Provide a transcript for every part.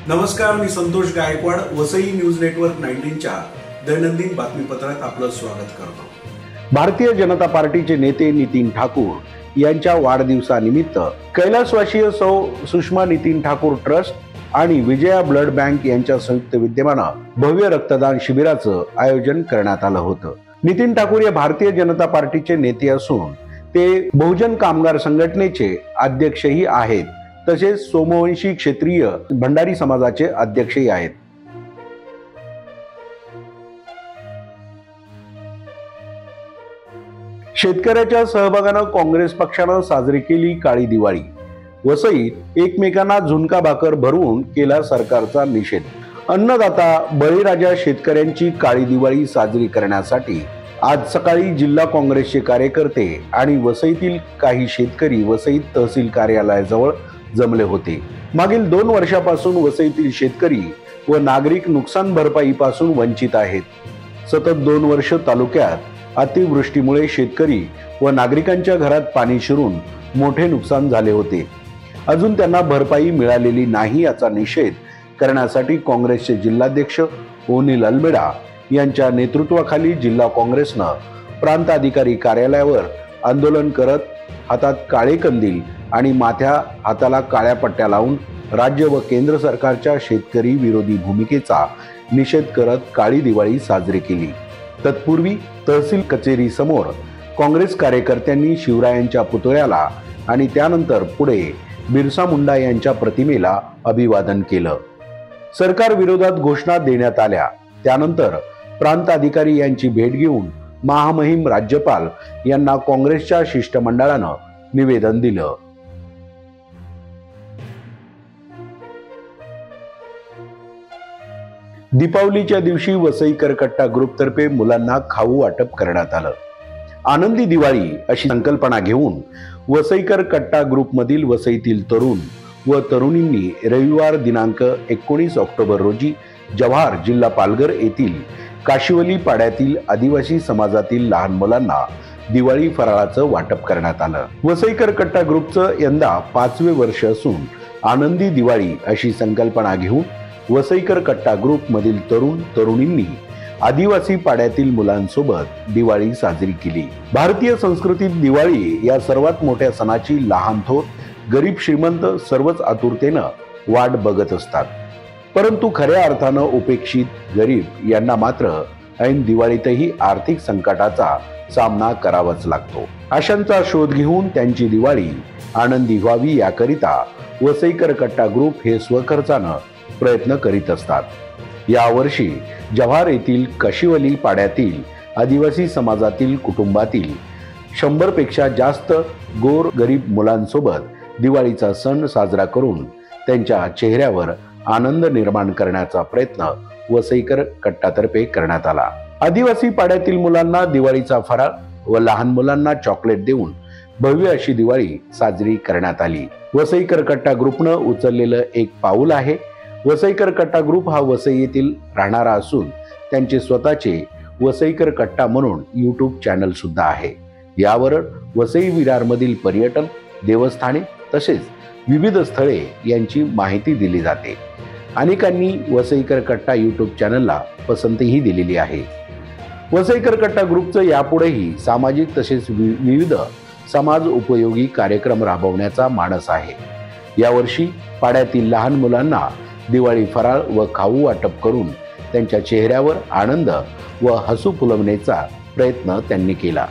नमस्कार, मी Santosh Gaikwad. Vasai news network 19च्या दैनंदिन बातमीपत्रात आपलं स्वागत करतो. भारतीय जनता पार्टीचे नेते नितीन ठाकूर यांच्या वाढदिवसानिमित्त कैलासवासीय सौ सुषमा नितीन ठाकूर ट्रस्ट आणि विजया ब्लड बँक यांच्या संयुक्त विद्यमानं भव्य रक्तदान शिबिराचं आयोजन करण्यात आलं होतं. नितीन ठाकूर हे भारतीय जनता पार्टीचे नेते असून ते बहुजन कामगार संघटनेचे अध्यक्षही आहेत. तसेच सोमवंशी क्षेत्रीय भंडारी समाजाचे अध्यक्षही आहेत. शेतकऱ्याच्या सहभागानं काँग्रेस पक्षानं साजरी केली काळी दिवाळी. वसईत एकमेकांना झुणका भाकर भरवून केला सरकारचा निषेध. अन्नदाता बळीराजा शेतकऱ्यांची काळी दिवाळी साजरी करण्यासाठी आज सकाळी जिल्हा काँग्रेसचे कार्यकर्ते आणि वसईतील काही शेतकरी वसई तहसील कार्यालयाजवळ जमले होते. मागील 2 वर्षापासून वसईतील शेतकरी व नागरिक नुकसान भरपाईपासून वंचित आहेत. सतत 2 वर्ष तालुक्यात अतिवृष्टीमुळे शेतकरी व नागरिकांच्या घरात पाणी शिरून मोठे नुकसान झाले होते. अजून त्यांना भरपाई मिळालेली नाही याचा निषेध करण्यासाठी काँग्रेसचे जिल्हाध्यक्ष ओनिल अल्मेडा यांच्या नेतृत्वाखाली जिल्हा काँग्रेसनं प्रांत अधिकारी कार्यालयावर आंदोलन करत हातात काळे कंदील आणि हाताला काळ्या पट्ट्या लावून राज्य व केंद्र सरकारच्या शेतकरी विरोधी भूमिकेचा निषेध करत काळी दिवाळी साजरी केली. तत्पूर्वी तहसील कचेरी समोर काँग्रेस कार्यकर्त्यांनी शिवरायांच्या पुतळ्याला आणि त्यानंतर पुढे बिरसा मुंडा यांच्या प्रतिमेला अभिवादन केलं. सरकार विरोधात घोषणा देण्यात आल्या. त्यानंतर प्रांत अधिकारी यांची भेट घेऊन महामहिम राज्यपाल यांना काँग्रेसच्या शिष्टमंडळानं निवेदन दिलं. दीपावलीच्या दिवशी वसई करकट्टा ग्रुपतर्फे मुलांना खाऊ वाटप करण्यात आलं. आनंदी दिवाळी अशी संकल्पना घेऊन वसईकर कट्टा ग्रुपमधील वसईतील तरुण व तरुणींनी रविवार दिनांक 19 ऑक्टोबर रोजी जव्हार जिल्हा पालघर येथील काशिवली पाड्यातील आदिवासी समाजातील लहान मुलांना दिवाळी फराळाचं वाटप करण्यात आलं. वसईकर कट्टा ग्रुपचं यंदा 5वे वर्ष असून आनंदी दिवाळी अशी संकल्पना घेऊन वसईकर कट्टा ग्रुप मधील तरुण तरुणींनी आदिवासी पाड्यातील मुलांसोबत दिवाळी साजरी केली. भारतीय संस्कृतीत दिवाळी या सर्वात मोठ्या सणाची लहान थोर, गरीब श्रीमंत सर्वच आतुरतेनं वाट बघत असतात. परंतु खऱ्या अर्थानं उपेक्षित गरीब यांना मात्र ऐन दिवाळीतही आर्थिक संकटाचा सामना करावाच लागतो. अशांचा शोध घेऊन त्यांची दिवाळी आनंदी व्हावी याकरिता वसईकर कट्टा ग्रुप हे स्वखर्चानं प्रयत्न करीत असतात. यावर्षी जव्हार येथील काशिवली पाड्यातील आदिवासी समाजातील कुटुंबातील 100 पेक्षा जास्त गोर गरीब मुलांसोबत दिवाळीचा सण साजरा करून त्यांच्या चेहऱ्यावर आनंद निर्माण करण्याचा प्रयत्न वसईकर कट्टातर्फे करण्यात आला. आदिवासी पाड्यातील मुलांना दिवाळीचा फराळ व लहान मुलांना चॉकलेट देऊन भव्य अशी दिवाळी साजरी करण्यात आली. वसईकर कट्टा ग्रुपनं उचललेलं एक पाऊल आहे. वसईकर कट्टा ग्रुप हा वसई येथील राहणारा असून त्यांचे स्वतःचे वसईकर कट्टा म्हणून YouTube चॅनल सुद्धा आहे. यावर वसई विरारमधील पर्यटन, देवस्थाने तसेच विविध स्थळे यांची माहिती दिली जाते. अनेकांनी वसईकर कट्टा YouTube चॅनलला पसंतीही दिलेली आहे. वसईकर कट्टा ग्रुपचं यापुढेही सामाजिक तसेच विविध समाज उपयोगी कार्यक्रम राबवण्याचा मानस आहे. यावर्षी पाड्यातील लहान मुलांना दिवाळी फराळ व खाऊ वाटप करून त्यांच्या चेहऱ्यावर आनंद व हसू फुलवण्याचा प्रयत्न त्यांनी केला.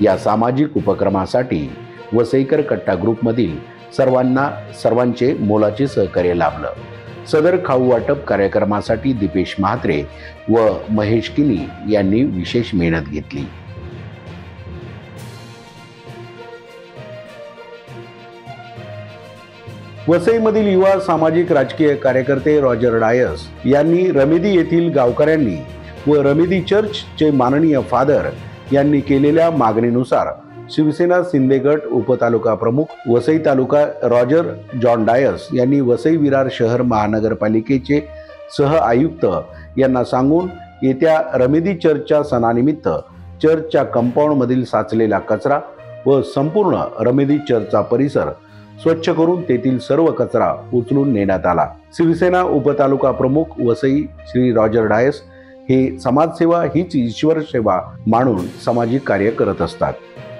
या सामाजिक उपक्रमासाठी वसईकर कट्टा ग्रुपमधील सर्वांचे मोलाचे सहकार्य लाभलं. सदर खाऊ वाटप कार्यक्रमासाठी दीपेश म्हात्रे व महेश किनी यांनी विशेष मेहनत घेतली. वसईमधील युवा सामाजिक राजकीय कार्यकर्ते रॉजर डायस यांनी रमेदी येथील गावकऱ्यांनी व रमेदी चर्चचे माननीय फादर यांनी केलेल्या मागणीनुसार शिवसेना शिंदे गट उपतालुका प्रमुख वसई तालुका रॉजर जॉन डायस यांनी वसई विरार शहर महानगरपालिकेचे सह आयुक्त यांना सांगून येत्या रमेदी चर्चच्या सणानिमित्त चर्चच्या कंपाऊंड मधील साचलेला कचरा व संपूर्ण रमेदी चर्चचा परिसर स्वच्छ करून तेथील सर्व कचरा उचलून नेण्यात आला। शिवसेना उपतालुका प्रमुख वसई श्री रॉजर डायस हे समाजसेवा हीच ईश्वर सेवा मानून सामाजिक कार्य करत असतात।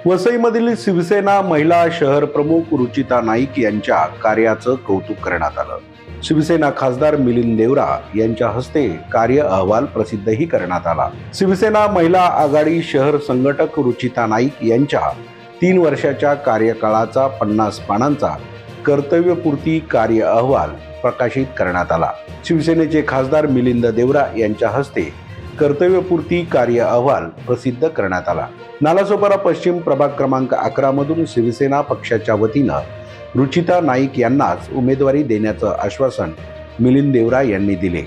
वसईमधील शिवसेना महिला शहर प्रमुख रुचिता नाईक यांच्या कार्याचं कौतुक करण्यात आलं। शिवसेना खासदार मिलिंद देवरा यांच्या हस्ते कार्य अहवाल प्रसिद्धही करण्यात आला। शिवसेना महिला आघाडी शहर संघटक रुचिता नाईक यांच्या 3 वर्षाच्या कार्यकाळाचा 50 पानांचा कर्तव्यपूर्ती कार्य अहवाल प्रकाशित करण्यात आला। शिवसेनेचे खासदार मिलिंद देवरा यांच्या हस्ते कर्तव्यपूर्ती कार्य अहवाल प्रसिद्ध करण्यात आला। नालासोपारा पश्चिम प्रभाग क्रमांक 11 मधून शिवसेना पक्षाच्या वतीनं रुचिता नाईक यांनाच उमेदवारी देण्याचं आश्वासन मिलिंद देवरा यांनी दिले।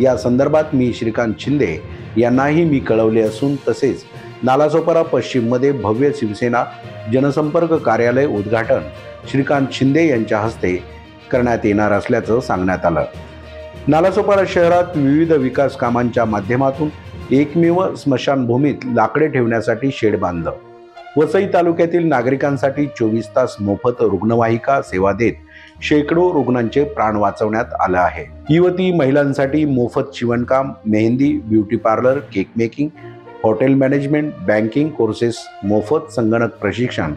या संदर्भात मी श्रीकांत शिंदे यांनाही मी कळवले असून तसेच नालासोपारा पश्चिम मध्ये भव्य शिवसेना जनसंपर्क कार्यालय उद्घाटन श्रीकांत शिंदे यांच्या हस्ते करण्यात येणार असल्याचं सांगण्यात आलं। नालासोपारा शहरात विविध विकास कामांच्या माध्यमातून एकमेव स्मशानभूमीत लाकडे ठेवण्यासाठी शेड बांधलं। वसई तालुक्यातील नागरिकांसाठी 24 तास मोफत रुग्णवाहिका सेवा देत शेकडो रुग्णांचे प्राण वाचवण्यात आलं आहे। युवती महिलांसाठी मोफत शिवणकाम, mehndi, beauty parlour, cake making, hotel management, banking courses, मोफत संगणक प्रशिक्षण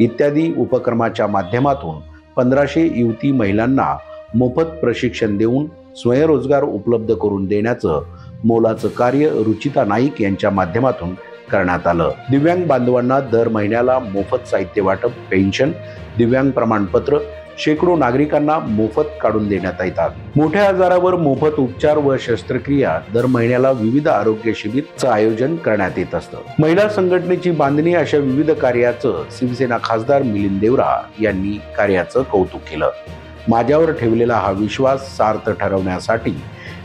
इत्यादी उपक्रमाच्या माध्यमातून 1500 युवती महिलांना मोफत प्रशिक्षण देऊन स्वयंरोजगार उपलब्ध करून देण्याचं मोलाचं कार्य रुचिता नाईक यांच्या माध्यमातून करण्यात आलं। दिव्यांग बांधवांना दर महिन्याला मोफत साहित्य वाटप, पेन्शन, दिव्यांग प्रमाणपत्र शेकडो नागरिकांना मोफत काढून देण्यात येतात। मोठ्या आजारावर मोफत उपचार व शस्त्रक्रिया दर महिन्याला विविध आरोग्य शिबिरचं आयोजन करण्यात येत असतं। महिला संघटनेची बांधणी अशा विविध कार्याचं शिवसेना खासदार मिलिंद देवरा यांनी कार्याचं कौतुक केलं। माझ्यावर ठेवलेला हा विश्वास सार्थ ठरवण्यासाठी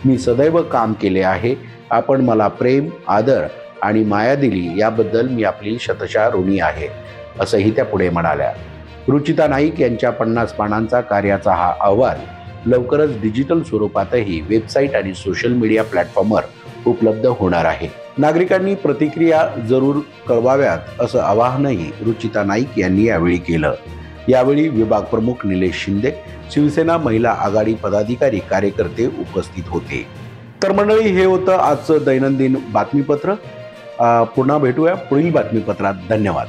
मी सदैव काम केले आहे। आपण मला प्रेम, आदर आणि माया दिली याबद्दल मी आपली शतशः ऋणी आहे, असंही त्या पुढे म्हणाल्या। रुचिता नाईक यांच्या 50 पानांचा कार्याचा हा अहवाल लवकरच डिजिटल स्वरूपातही वेबसाईट आणि सोशल मीडिया प्लॅटफॉर्मवर उपलब्ध होणार आहे। नागरिकांनी प्रतिक्रिया जरूर कळवाव्यात असं आवाहनही रुचिता नाईक यांनी यावेळी केलं। यावेळी विभाग प्रमुख निलेश शिंदे, शिवसेना महिला आघाडी पदाधिकारी, कार्यकर्ते उपस्थित होते। तर मंडळी, हे होतं आजचं दैनंदिन बातमीपत्र। पुन्हा भेटूया पुढील बातमीपत्रात। धन्यवाद।